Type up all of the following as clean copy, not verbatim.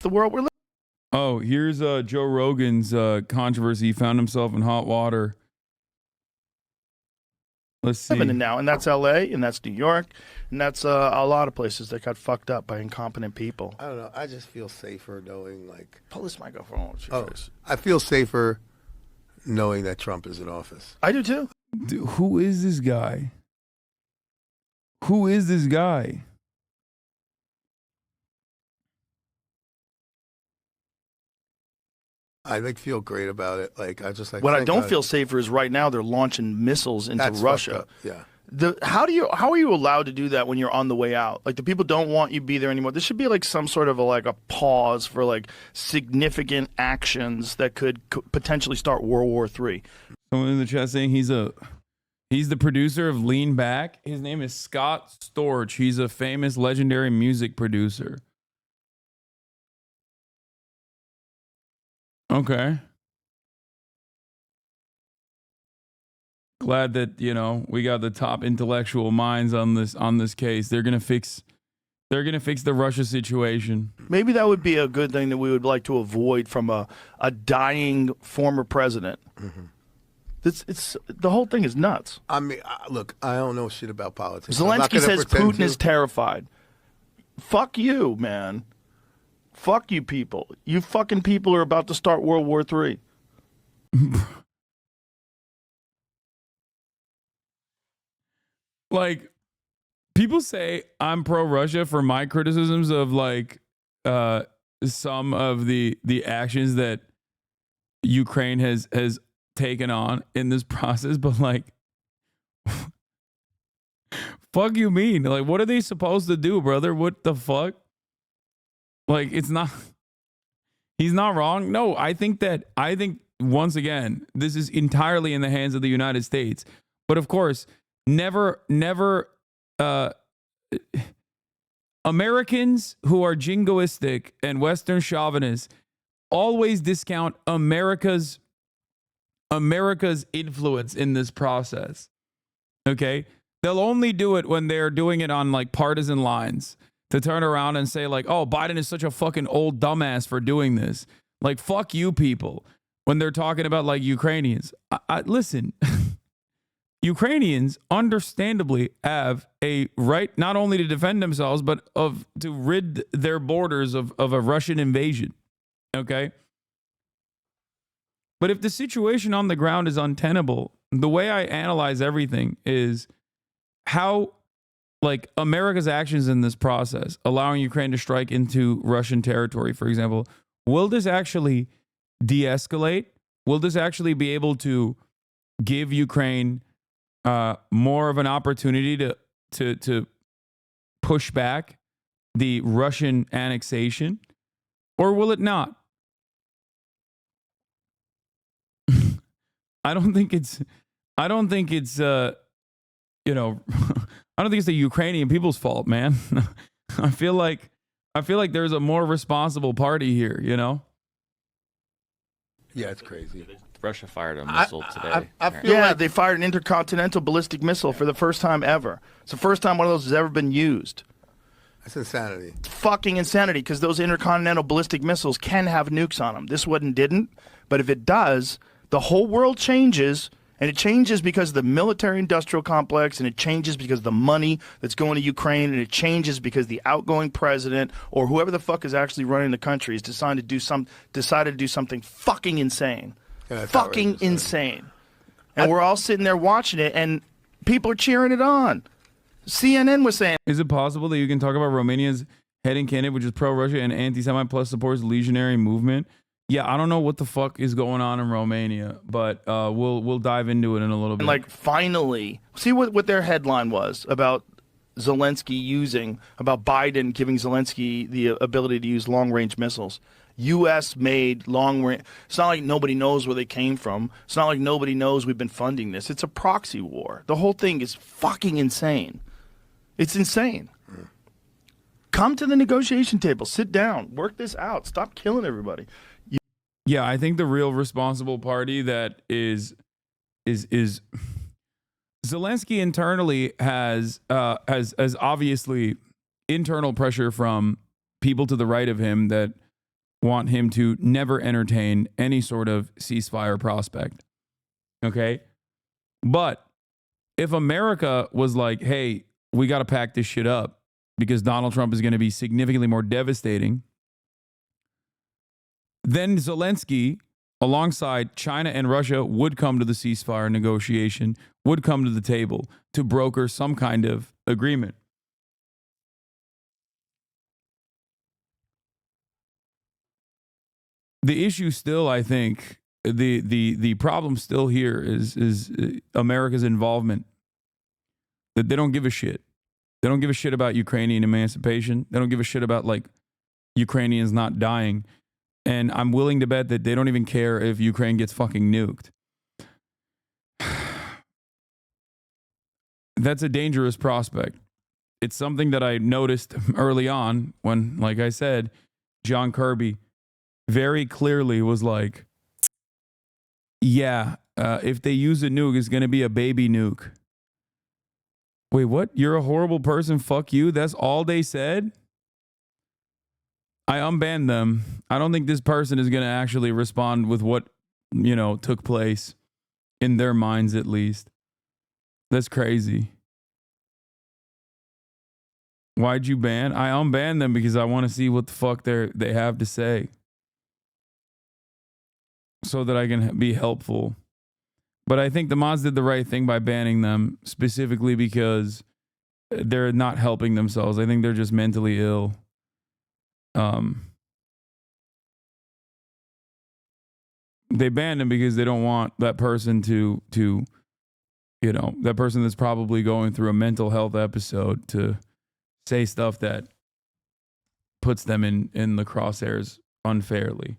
the world we're living. Oh, here's Joe Rogan's controversy. He found himself in hot water. Let's see. In now, and that's L.A. and that's New York, and that's a lot of places that got fucked up by incompetent people. I don't know. I just feel safer knowing, like, Pull this microphone with your face. I feel safer knowing that Trump is in office. I do too. Dude, who is this guy? Who is this guy? I like feel great about it. Like I just like what I don't feel safer is right now they're launching missiles into Russia. Yeah. How are you allowed to do that when you're on the way out? Like the people don't want you to be there anymore. There should be like some sort of a pause for like significant actions that could potentially start World War III. Someone in the chat saying he's the producer of Lean Back. His name is Scott Storch. He's a famous legendary music producer. Okay. Glad that, we got the top intellectual minds on this case. They're gonna fix the Russia situation. Maybe that would be a good thing that we would like to avoid from a dying former president. Mm-hmm. It's the whole thing is nuts. I mean, look, I don't know shit about politics. Zelensky says Putin is terrified. Fuck you, man. Fuck you people. You fucking people are about to start World War III. Like, people say I'm pro-Russia for my criticisms of some of the actions that Ukraine has taken on in this process, but fuck you mean? Like, what are they supposed to do, brother? What the fuck? Like, he's not wrong. No, I think once again, this is entirely in the hands of the United States. But of course, never, Americans who are jingoistic and Western chauvinists always discount America's influence in this process. Okay? They'll only do it when they're doing it on partisan lines. To turn around and say oh, Biden is such a fucking old dumbass for doing this. Fuck you people. When they're talking about Ukrainians. Listen, Ukrainians understandably have a right not only to defend themselves, but to rid their borders of a Russian invasion. Okay? But if the situation on the ground is untenable, the way I analyze everything is how America's actions in this process, allowing Ukraine to strike into Russian territory, for example, will this actually de-escalate? Will this actually be able to give Ukraine more of an opportunity to push back the Russian annexation, or will it not? I don't think it's I don't think it's the Ukrainian people's fault, man. I feel like there's a more responsible party here, Yeah, it's crazy. Russia fired a missile today. I feel they fired an intercontinental ballistic missile for the first time ever. It's the first time one of those has ever been used. That's insanity. It's fucking insanity, because those intercontinental ballistic missiles can have nukes on them. This one didn't, but if it does, the whole world changes. And it changes because of the military-industrial complex, and it changes because of the money that's going to Ukraine, and it changes because the outgoing president or whoever the fuck is actually running the country has decided to do something fucking insane. Yeah, fucking insane. And we're all sitting there watching it, and people are cheering it on. CNN was saying... Is it possible that you can talk about Romania's heading candidate, which is pro-Russia and anti-Semite, plus supports legionary movement? Yeah, I don't know what the fuck is going on in Romania, but we'll dive into it in a little bit. And finally, see what their headline was about Zelensky about Biden giving Zelensky the ability to use long-range missiles. U.S. made long-range. It's not like nobody knows where they came from. It's not like nobody knows we've been funding this. It's a proxy war. The whole thing is fucking insane. It's insane. Come to the negotiation table. Sit down. Work this out. Stop killing everybody. Yeah, I think the real responsible party that is Zelensky internally has obviously internal pressure from people to the right of him that want him to never entertain any sort of ceasefire prospect. Okay? But if America was like, hey, we got to pack this shit up because Donald Trump is going to be significantly more devastating, then Zelensky, alongside China and Russia, would come to the ceasefire negotiation, would come to the table to broker some kind of agreement. The issue still, I think, the problem still here is America's involvement. That they don't give a shit. They don't give a shit about Ukrainian emancipation. They don't give a shit about like Ukrainians not dying. And I'm willing to bet that they don't even care if Ukraine gets fucking nuked. That's a dangerous prospect. It's something that I noticed early on when, like I said, John Kirby very clearly was like, yeah, if they use a nuke, it's going to be a baby nuke. Wait, what? You're a horrible person. Fuck you. That's all they said? I unbanned them. I don't think this person is going to actually respond with what, took place in their minds, at least. That's crazy. Why'd you ban? I unbanned them because I want to see what the fuck they have to say so that I can be helpful. But I think the mods did the right thing by banning them, specifically because they're not helping themselves. I think they're just mentally ill. They banned him because they don't want that person to that person that's probably going through a mental health episode to say stuff that puts them in the crosshairs unfairly.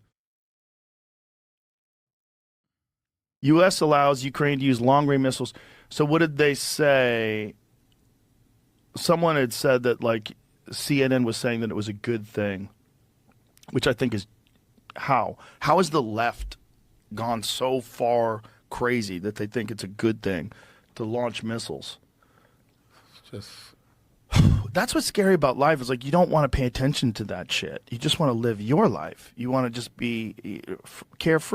U.S. allows Ukraine to use long-range missiles. So what did they say? Someone had said that, like, CNN was saying that it was a good thing, which I think is how? How has the left gone so far crazy that they think it's a good thing to launch missiles? Just That's what's scary about life is like you don't want to pay attention to that shit. You just want to live your life. You want to just be carefree.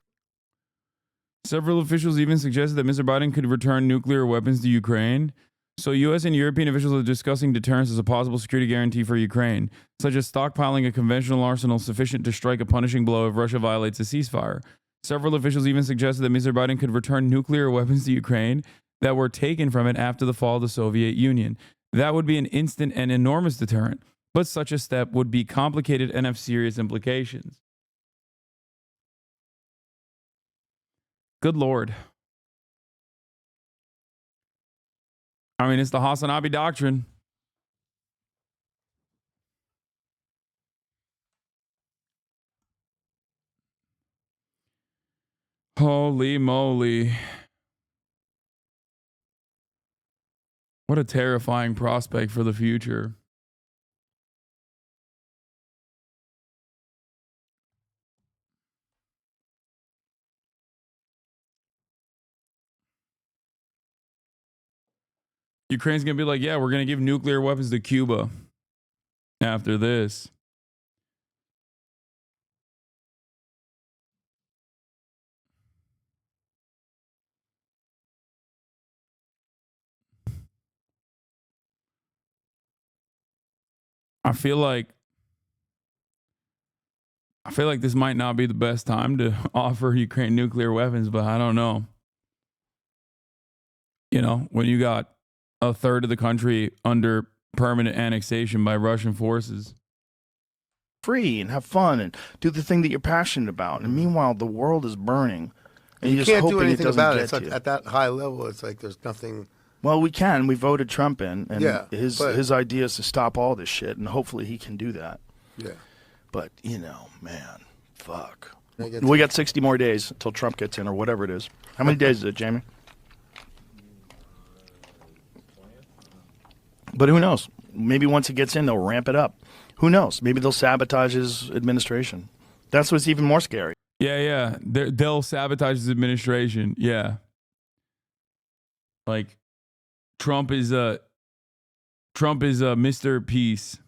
Several officials even suggested that Mr. Biden could return nuclear weapons to Ukraine. So U.S. and European officials are discussing deterrence as a possible security guarantee for Ukraine, such as stockpiling a conventional arsenal sufficient to strike a punishing blow if Russia violates a ceasefire. Several officials even suggested that Mr. Biden could return nuclear weapons to Ukraine that were taken from it after the fall of the Soviet Union. That would be an instant and enormous deterrent, but such a step would be complicated and have serious implications. Good Lord. I mean, it's the Hasanabi doctrine. Holy moly. What a terrifying prospect for the future. Ukraine's going to be like, yeah, we're going to give nuclear weapons to Cuba after this. I feel like this might not be the best time to offer Ukraine nuclear weapons, but I don't know. When you got a third of the country under permanent annexation by Russian forces. Free and have fun and do the thing that you're passionate about. And meanwhile, the world is burning. And you you're can't just do hoping anything doesn't about get it. It's like, you. at that high level, it's like there's nothing. Well, we can. We voted Trump in. And Yeah, his idea is to stop all this shit. And hopefully he can do that. Yeah. But, man, fuck. I get We got 60 more days until Trump gets in or whatever it is. How many days is it, Jamie? But who knows? Maybe once he gets in, they'll ramp it up. Who knows? Maybe they'll sabotage his administration. That's what's even more scary. Yeah. They'll sabotage his administration. Yeah. Like, Trump is a Mr. Peace.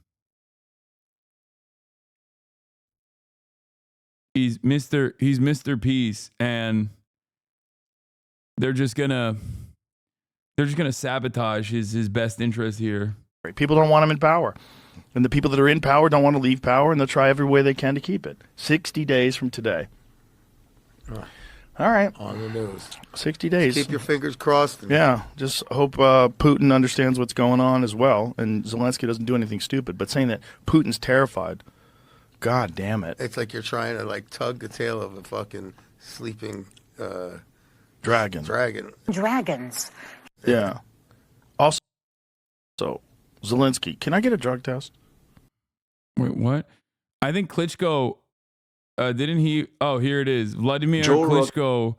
he's Mr. Peace, and they're just gonna sabotage his best interest here. People don't want him in power. And the people that are in power don't want to leave power, and they'll try every way they can to keep it. 60 days from today. All right. On the news. 60 days. Keep your fingers crossed. Yeah. Just hope Putin understands what's going on as well, and Zelensky doesn't do anything stupid. But saying that Putin's terrified, God damn it. It's like you're trying to like tug the tail of a fucking sleeping Dragon. Dragons. Yeah. Also, Zelensky, can I get a drug test? Wait, what? I think Klitschko, didn't he? Oh, here it is. Vladimir Joe Klitschko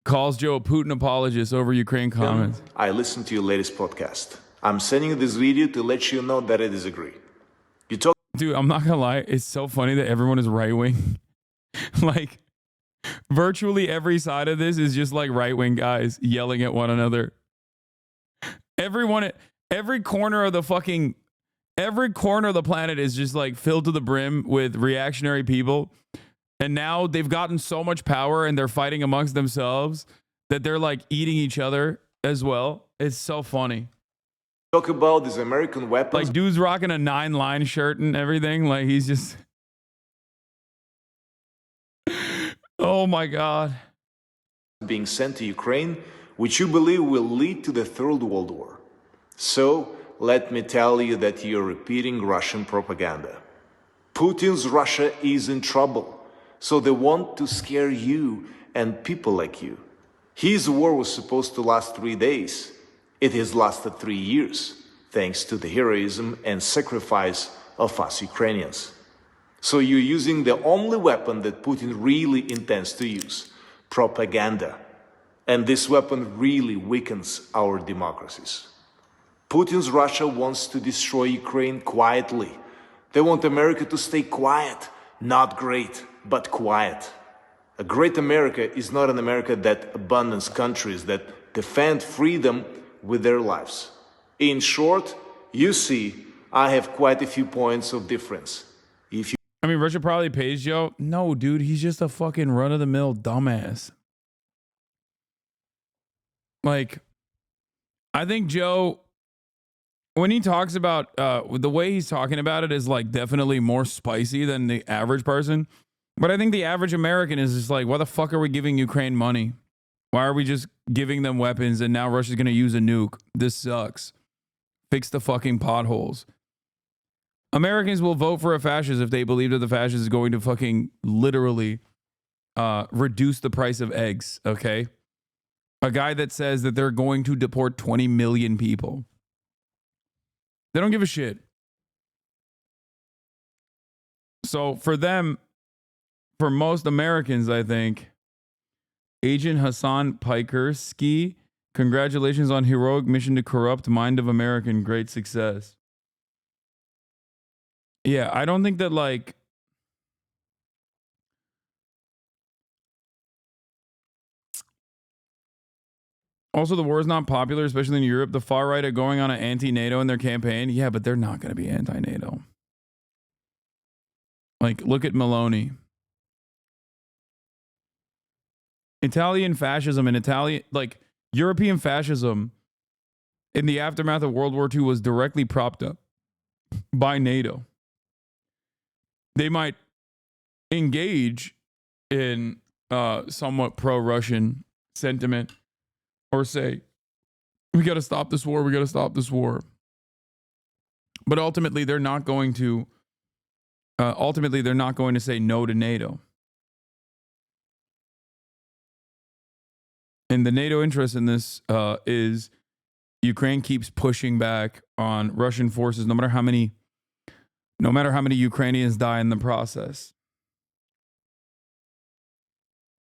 calls Joe a Putin apologist over Ukraine comments. I listened to your latest podcast. I'm sending you this video to let you know that I disagree. You talk Dude, I'm not gonna lie. It's so funny that everyone is right wing. Like, virtually every side of this is just like right wing guys yelling at one another. Every corner of the planet is just like filled to the brim with reactionary people. And now they've gotten so much power and they're fighting amongst themselves that they're like eating each other as well. It's so funny. talk about these American weapons Like, dude's rocking a 9-line shirt and everything. Like, he's just. Oh my God. being sent to Ukraine, which you believe will lead to the Third World War. So, let me tell you that you're repeating Russian propaganda. Putin's Russia is in trouble, so they want to scare you and people like you. His war was supposed to last 3 days. It has lasted 3 years, thanks to the heroism and sacrifice of us Ukrainians. So you're using the only weapon that Putin really intends to use, propaganda. And this weapon really weakens our democracies. Putin's Russia wants to destroy Ukraine quietly. They want America to stay quiet, not great, but quiet. A great America is not an America that abandons countries that defend freedom with their lives. In short, you see, I have quite a few points of difference. If you I mean, Russia probably pays Joe. No, dude, he's just a fucking run-of-the-mill dumbass. Like, I think Joe, when he talks about, the way he's talking about it is like definitely more spicy than the average person. But I think the average American is just like, why the fuck are we giving Ukraine money? Why are we just giving them weapons and now Russia's going to use a nuke? This sucks. Fix the fucking potholes. Americans will vote for a fascist if they believe that the fascist is going to fucking literally reduce the price of eggs, okay? A guy that says that they're going to deport 20 million people. They don't give a shit. So for them, for most Americans, I think, Agent Hassan Pikersky, congratulations on heroic mission to corrupt mind of American. Great success. Yeah, I don't think that, like, also the war is not popular, especially in Europe. The far right are going on an anti-NATO in their campaign. Yeah, but they're not going to be anti-NATO. Like, look at Meloni. Italian fascism and European fascism in the aftermath of World War II was directly propped up by NATO. They might engage in somewhat pro-Russian sentiment or say, we got to stop this war, we got to stop this war. But ultimately, they're not going to say no to NATO. And the NATO interest in this is Ukraine keeps pushing back on Russian forces, no matter how many Ukrainians die in the process.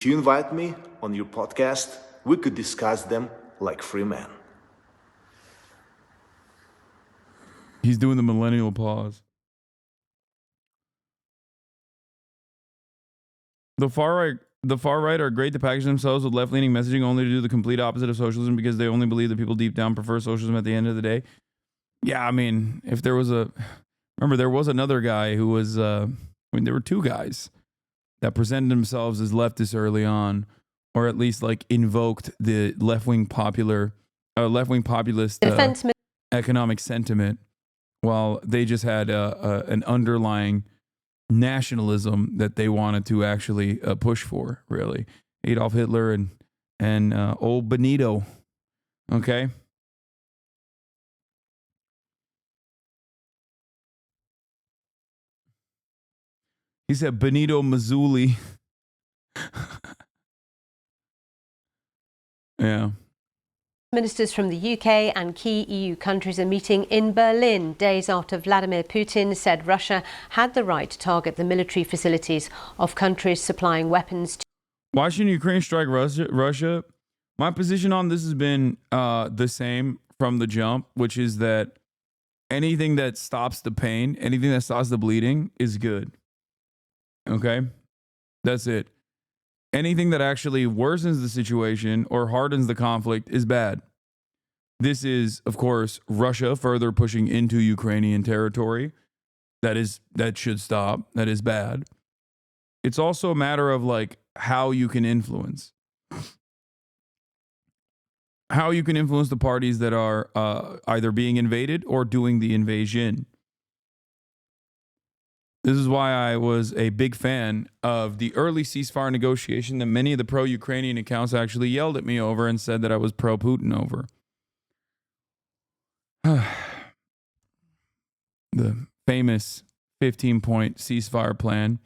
If you invite me on your podcast, we could discuss them like free men. He's doing the millennial pause. The far right are great to package themselves with left-leaning messaging only to do the complete opposite of socialism because they only believe that people deep down prefer socialism at the end of the day. Yeah, I mean, if there was there was another guy who was, there were two guys that presented themselves as leftists early on, or at least like invoked the left-wing populist economic sentiment, while they just had an underlying nationalism that they wanted to actually push for, really. Adolf Hitler and old Benito, okay? He said Benito Mazzulli. Yeah. Ministers from the UK and key EU countries are meeting in Berlin days after Vladimir Putin said Russia had the right to target the military facilities of countries supplying weapons to. Why shouldn't Ukraine strike Russia? My position on this has been the same from the jump, which is that anything that stops the pain, anything that stops the bleeding is good. Okay? That's it. Anything that actually worsens the situation or hardens the conflict is bad. This is, of course, Russia further pushing into Ukrainian territory. That should stop. That is bad. It's also a matter of like how you can influence. How you can influence the parties that are either being invaded or doing the invasion. This is why I was a big fan of the early ceasefire negotiation that many of the pro-Ukrainian accounts actually yelled at me over and said that I was pro-Putin over. The famous 15-point ceasefire plan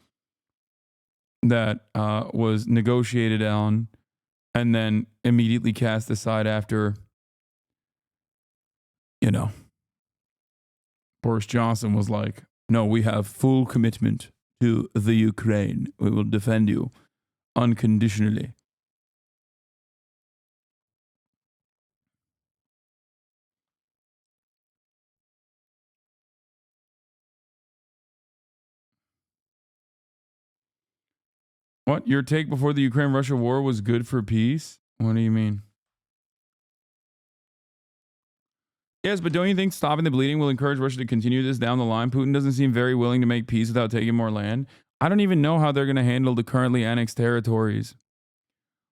that was negotiated on and then immediately cast aside after, Boris Johnson was like, no, we have full commitment to the Ukraine. We will defend you unconditionally. What? Your take before the Ukraine-Russia war was good for peace? What do you mean? Yes, but don't you think stopping the bleeding will encourage Russia to continue this down the line? Putin doesn't seem very willing to make peace without taking more land. I don't even know how they're going to handle the currently annexed territories.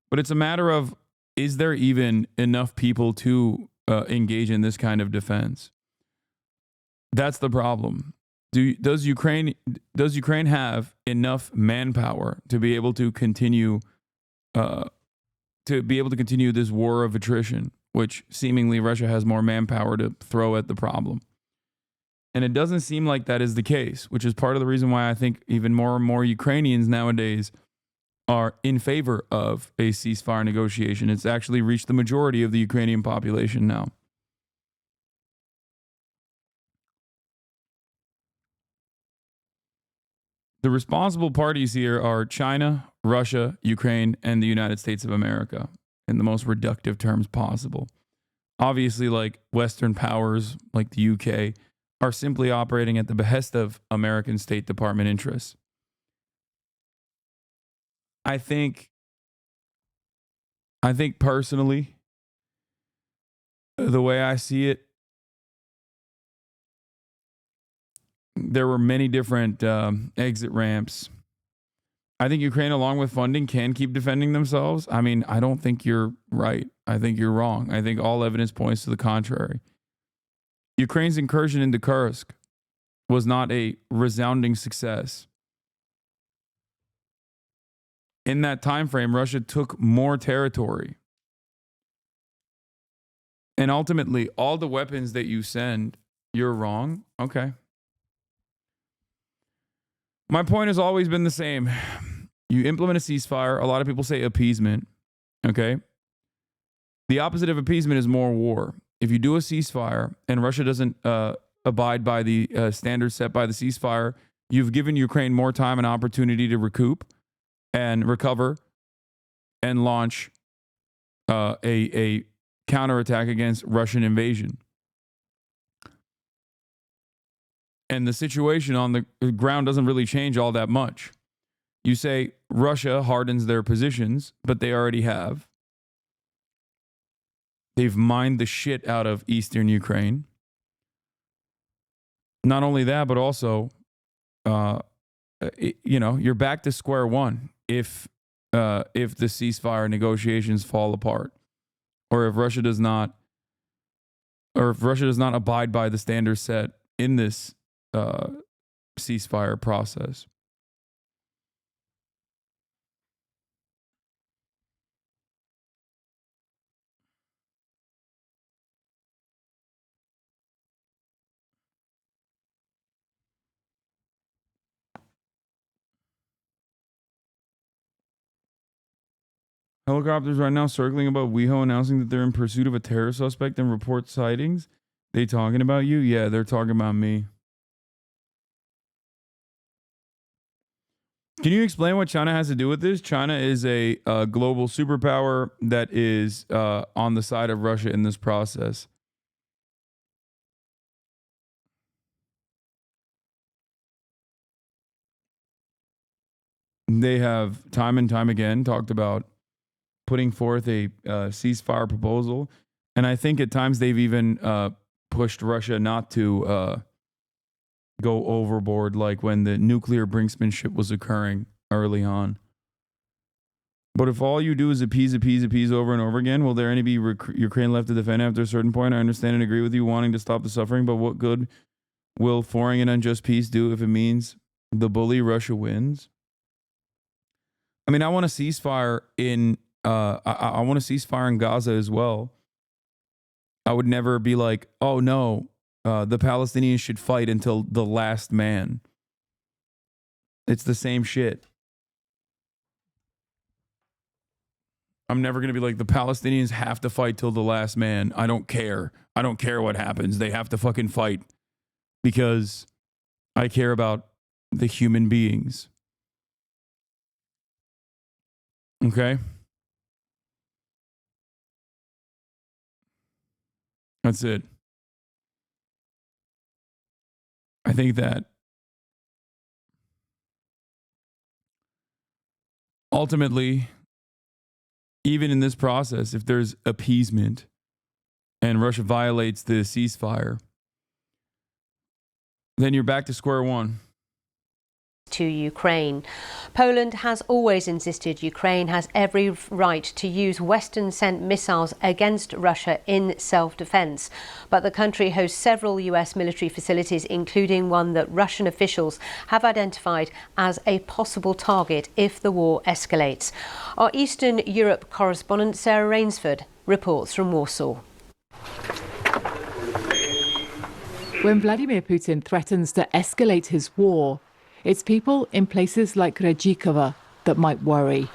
But it's a matter of, is there even enough people to engage in this kind of defense? That's the problem. Does Ukraine have enough manpower to be able to continue this war of attrition, which seemingly Russia has more manpower to throw at the problem? And it doesn't seem like that is the case, which is part of the reason why I think even more and more Ukrainians nowadays are in favor of a ceasefire negotiation. It's actually reached the majority of the Ukrainian population now. The responsible parties here are China, Russia, Ukraine, and the United States of America in the most reductive terms possible. Obviously, like Western powers like the UK are simply operating at the behest of American State Department interests. I think personally, the way I see it, there were many different exit ramps. I think Ukraine, along with funding, can keep defending themselves. I mean, I don't think you're right. I think you're wrong. I think all evidence points to the contrary. Ukraine's incursion into Kursk was not a resounding success. In that time frame, Russia took more territory. And ultimately, all the weapons that you send, you're wrong. Okay. My point has always been the same. You implement a ceasefire. A lot of people say appeasement. Okay. The opposite of appeasement is more war. If you do a ceasefire and Russia doesn't abide by the standards set by the ceasefire, you've given Ukraine more time and opportunity to recoup and recover and launch a counterattack against Russian invasion. And the situation on the ground doesn't really change all that much. You say Russia hardens their positions, but they already have. They've mined the shit out of eastern Ukraine. Not only that, but also you're back to square one if the ceasefire negotiations fall apart, or if Russia does not abide by the standards set in this ceasefire process. Helicopters right now circling above WeHo announcing that they're in pursuit of a terror suspect and report sightings. They talking about you? Yeah, they're talking about me. Can you explain what China has to do with this? China is a global superpower that is on the side of Russia in this process. They have time and time again talked about putting forth a ceasefire proposal. And I think at times they've even pushed Russia not to go overboard, like when the nuclear brinksmanship was occurring early on. But if all you do is appease over and over again, will there any be Ukraine left to defend after a certain point? I understand and agree with you wanting to stop the suffering, but what good will foreign and unjust peace do if it means the bully Russia wins? I mean, I want a ceasefire in I want a ceasefire in Gaza as well. I would never be like, oh no, the Palestinians should fight until the last man. It's the same shit. I'm never going to be like, the Palestinians have to fight till the last man. I don't care. I don't care what happens. They have to fucking fight because I care about the human beings. Okay? That's it. I think that ultimately, even in this process, if there's appeasement and Russia violates the ceasefire, then you're back to square one. To Ukraine. Poland has always insisted Ukraine has every right to use Western-sent missiles against Russia in self-defense. But the country hosts several US military facilities, including one that Russian officials have identified as a possible target if the war escalates. Our Eastern Europe correspondent Sarah Rainsford reports from Warsaw. When Vladimir Putin threatens to escalate his war, it's people in places like Redzikowa that might worry.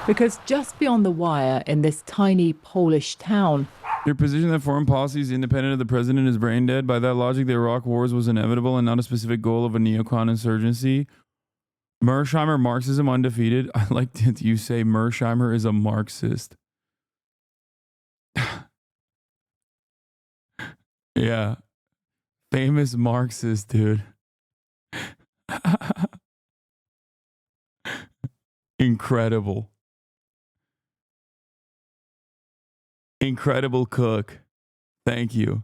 Because just beyond the wire in this tiny Polish town, Your position that foreign policy is independent of the president is brain dead. By that logic, the Iraq wars was inevitable and not a specific goal of a neocon insurgency. Mersheimer, Marxism undefeated. I like that you say Mersheimer is a Marxist. Yeah. Famous Marxist, dude. Incredible. Incredible cook. Thank you.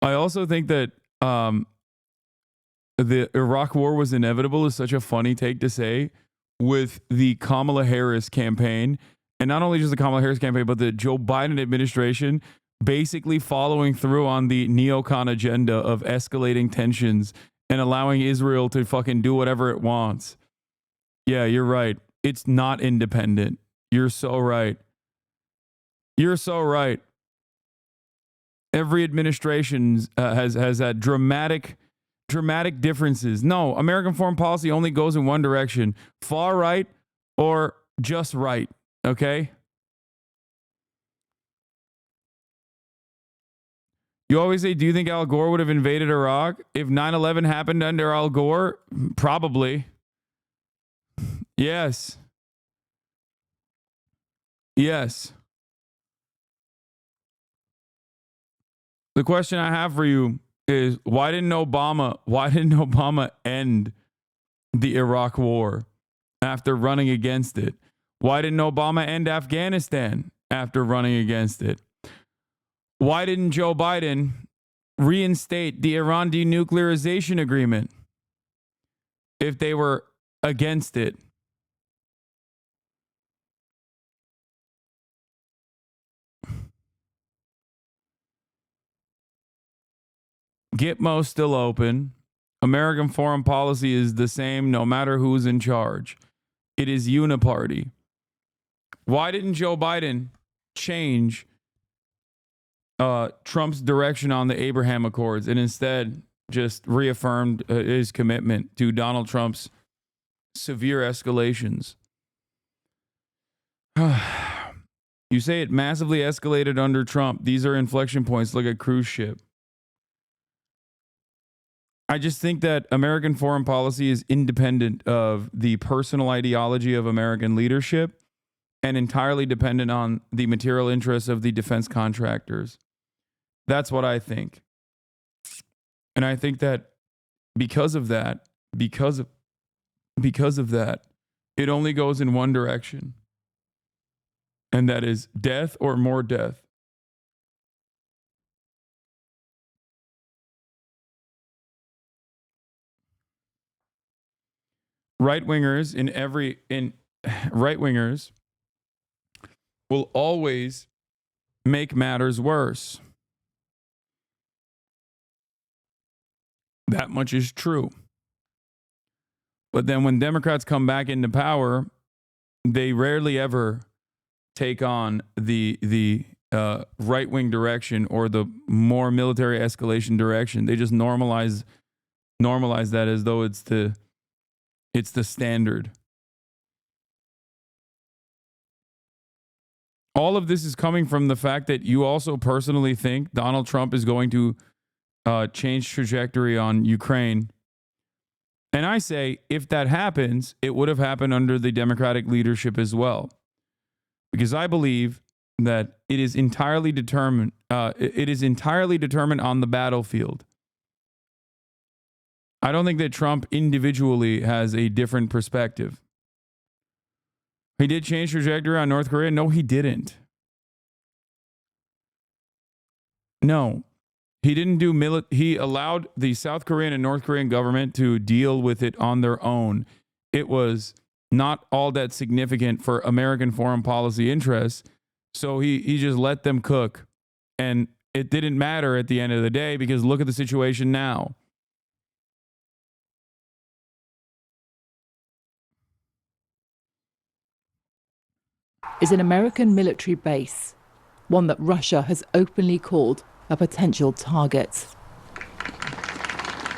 I also think that the Iraq war was inevitable is such a funny take to say with the Kamala Harris campaign. And not only just the Kamala Harris campaign, but the Joe Biden administration basically following through on the neocon agenda of escalating tensions and allowing Israel to fucking do whatever it wants. Yeah, you're right. It's not independent. You're so right. You're so right. Every administration has had dramatic differences. No, American foreign policy only goes in one direction: far right or just right. Okay? You always say, do you think Al Gore would have invaded Iraq if 9/11 happened under Al Gore? Probably. Yes. Yes. The question I have for you is, why didn't Obama end the Iraq war after running against it? Why didn't Obama end Afghanistan after running against it? Why didn't Joe Biden reinstate the Iran denuclearization agreement if they were against it. Gitmo's still open. American foreign policy is the same no matter who's in charge. It is uniparty. Why didn't Joe Biden change Trump's direction on the Abraham Accords and instead just reaffirmed his commitment to Donald Trump's severe escalations? You say it massively escalated under Trump. These are inflection points like a cruise ship. I just think that American foreign policy is independent of the personal ideology of American leadership and entirely dependent on the material interests of the defense contractors. That's what I think. And I think that because of that, it only goes in one direction. And that is death or more death. Right-wingers will always make matters worse. That much is true. But then when Democrats come back into power, they rarely ever take on the right-wing direction or the more military escalation direction. They just normalize that as though it's the standard. All of this is coming from the fact that you also personally think Donald Trump is going to change trajectory on Ukraine. And I say, if that happens, it would have happened under the Democratic leadership as well. Because I believe that it is entirely determined on the battlefield. I don't think that Trump individually has a different perspective. He did change trajectory on North Korea? No, he didn't. No, he didn't do he allowed the South Korean and North Korean government to deal with it on their own. It was not all that significant for American foreign policy interests. So he just let them cook. And it didn't matter at the end of the day because look at the situation now. Is an American military base, one that Russia has openly called a potential target.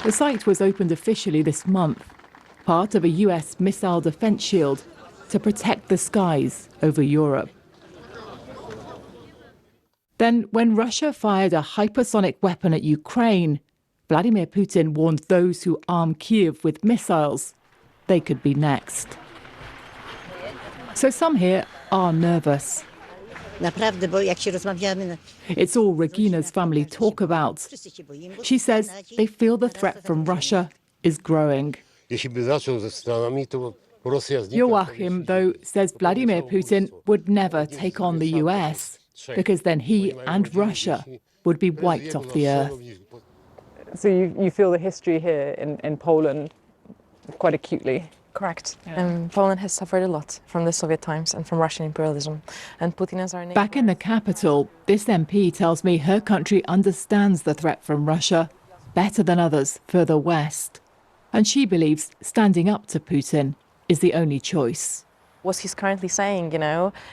The site was opened officially this month, part of a US missile defense shield to protect the skies over Europe. Then, when Russia fired a hypersonic weapon at Ukraine, Vladimir Putin warned those who arm Kyiv with missiles they could be next. So some here are nervous. It's all Regina's family talk about. She says they feel the threat from Russia is growing. Joachim, though, says Vladimir Putin would never take on the US, because then he and Russia would be wiped off the earth. So you feel the history here in Poland quite acutely? Correct. Poland has suffered a lot from the Soviet times and from Russian imperialism. And Putin is our neighbor. Back in the capital, this MP tells me her country understands the threat from Russia better than others further west. And she believes standing up to Putin is the only choice. What he's currently saying,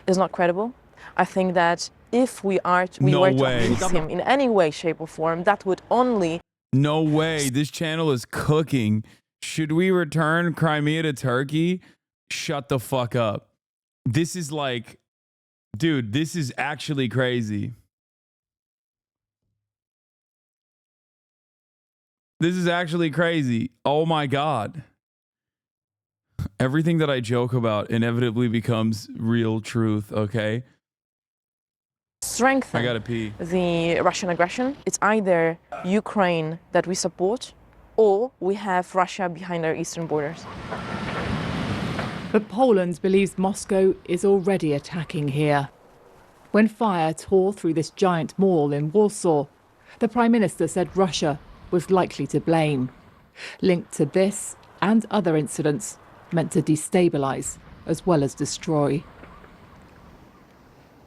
is not credible. I think that if we were to appease him in any way, shape or form, that would only... No way. This channel is cooking. Should we return Crimea to Turkey? Shut the fuck up. This is like, dude, this is actually crazy. This is actually crazy. Oh my God. Everything that I joke about inevitably becomes real truth, okay? Strengthen I gotta pee. The Russian aggression. It's either Ukraine that we support or we have Russia behind our eastern borders. But Poland believes Moscow is already attacking here. When fire tore through this giant mall in Warsaw, The Prime Minister said Russia was likely to blame, linked to this and other incidents meant to destabilise as well as destroy.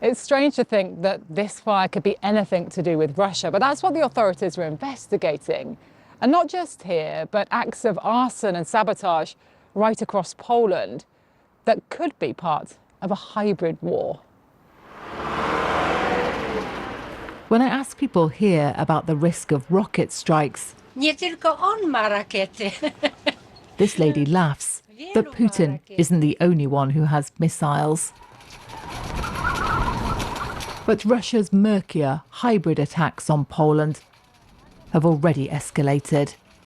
It's strange to think that this fire could be anything to do with Russia, but that's what the authorities were investigating. And not just here, but acts of arson and sabotage right across Poland that could be part of a hybrid war. When I ask people here about the risk of rocket strikes, Nie tylko on ma rakiety. this lady laughs that Putin isn't the only one who has missiles. But Russia's murkier hybrid attacks on Poland have already escalated.